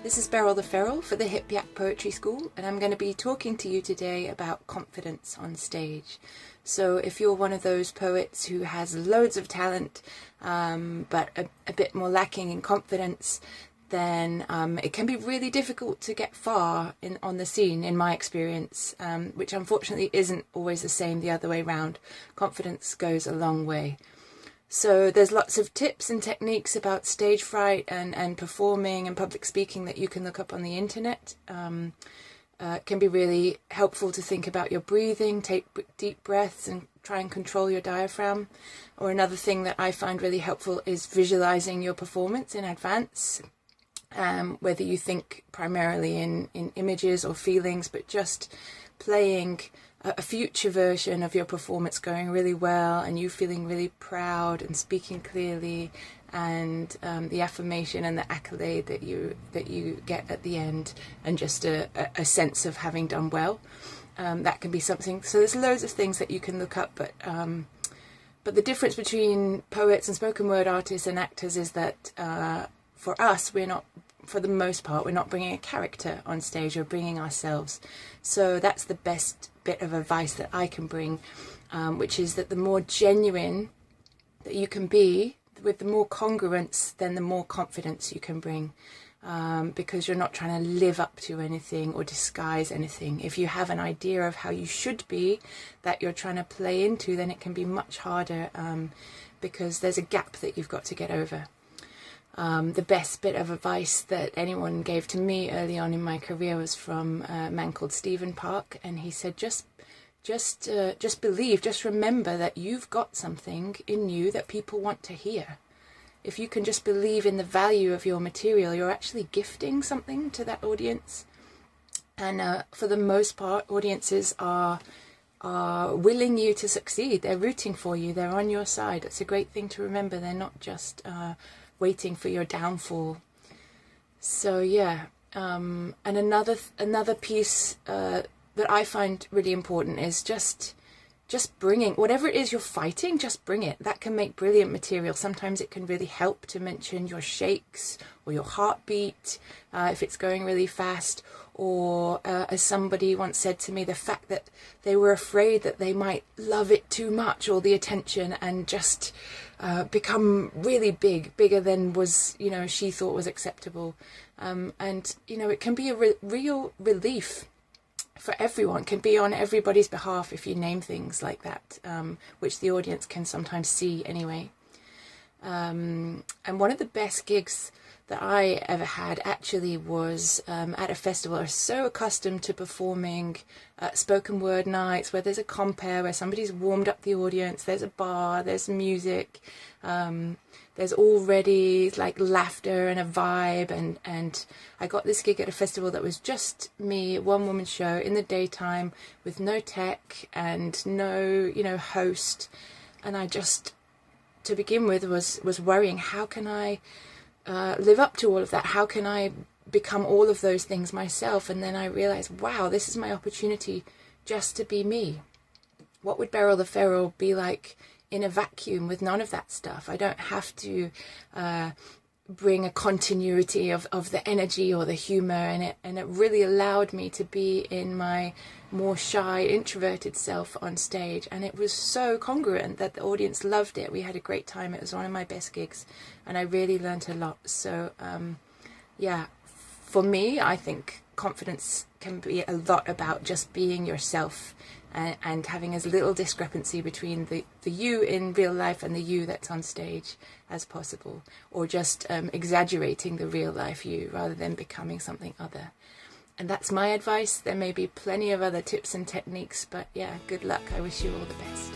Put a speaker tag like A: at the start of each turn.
A: This is Beryl the Feral for the Hip Yak Poetry School, and I'm going to be talking to you today about confidence on stage. So if you're one of those poets who has loads of talent but a bit more lacking in confidence, then it can be really difficult to get far on the scene, in my experience, which unfortunately isn't always the same the other way round. Confidence goes a long way. So there's lots of tips and techniques about stage fright and performing and public speaking that you can look up on the internet. It can be really helpful to think about your breathing, take deep breaths and try and control your diaphragm. Or another thing that I find really helpful is visualizing your performance in advance, whether you think primarily in images or feelings, but just playing a future version of your performance going really well and you feeling really proud and speaking clearly, and the affirmation and the accolade that you get at the end, and just a sense of having done well. That can be something. So there's loads of things that you can look up, but the difference between poets and spoken word artists and actors is that for us, for the most part, we're not bringing a character on stage, or bringing ourselves. So that's the best bit of advice that I can bring, which is that the more genuine that you can be, with the more congruence, then the more confidence you can bring, because you're not trying to live up to anything or disguise anything. If you have an idea of how you should be that you're trying to play into, then it can be much harder, because there's a gap that you've got to get over. The best bit of advice that anyone gave to me early on in my career was from a man called Stephen Park, and he said, just believe, just remember that you've got something in you that people want to hear. If you can just believe in the value of your material, you're actually gifting something to that audience. And for the most part, audiences are willing you to succeed. They're rooting for you. They're on your side. It's a great thing to remember. They're not just waiting for your downfall. So yeah, and another piece that I find really important is just bringing whatever it is you're fighting. Just bring it. That can make brilliant material. Sometimes it can really help to mention your shakes or your heartbeat if it's going really fast, or as somebody once said to me, the fact that they were afraid that they might love it too much, or the attention, and just become really bigger than was, she thought was acceptable. And it can be a real relief for everyone. It can be on everybody's behalf if you name things like that, which the audience can sometimes see anyway. And one of the best gigs that I ever had actually was at a festival. I was so accustomed to performing spoken word nights where there's a compere, where somebody's warmed up the audience, there's a bar, there's music, there's already like laughter and a vibe, and I got this gig at a festival that was just me, one woman show in the daytime with no tech and no host, and I just, to begin with, was worrying, how can I live up to all of that? How can I become all of those things myself? And then I realized, wow, this is my opportunity just to be me. What would Beryl the Feral be like in a vacuum with none of that stuff? I don't have to bring a continuity of the energy or the humor, and it really allowed me to be in my more shy, introverted self on stage, and it was so congruent that the audience loved it. We had a great time. It was one of my best gigs, and I really learned a lot. So yeah, for me, I think confidence can be a lot about just being yourself, and having as little discrepancy between the you in real life and the you that's on stage as possible, or just exaggerating the real life you rather than becoming something other. And that's my advice. There may be plenty of other tips and techniques, but yeah, good luck. I wish you all the best.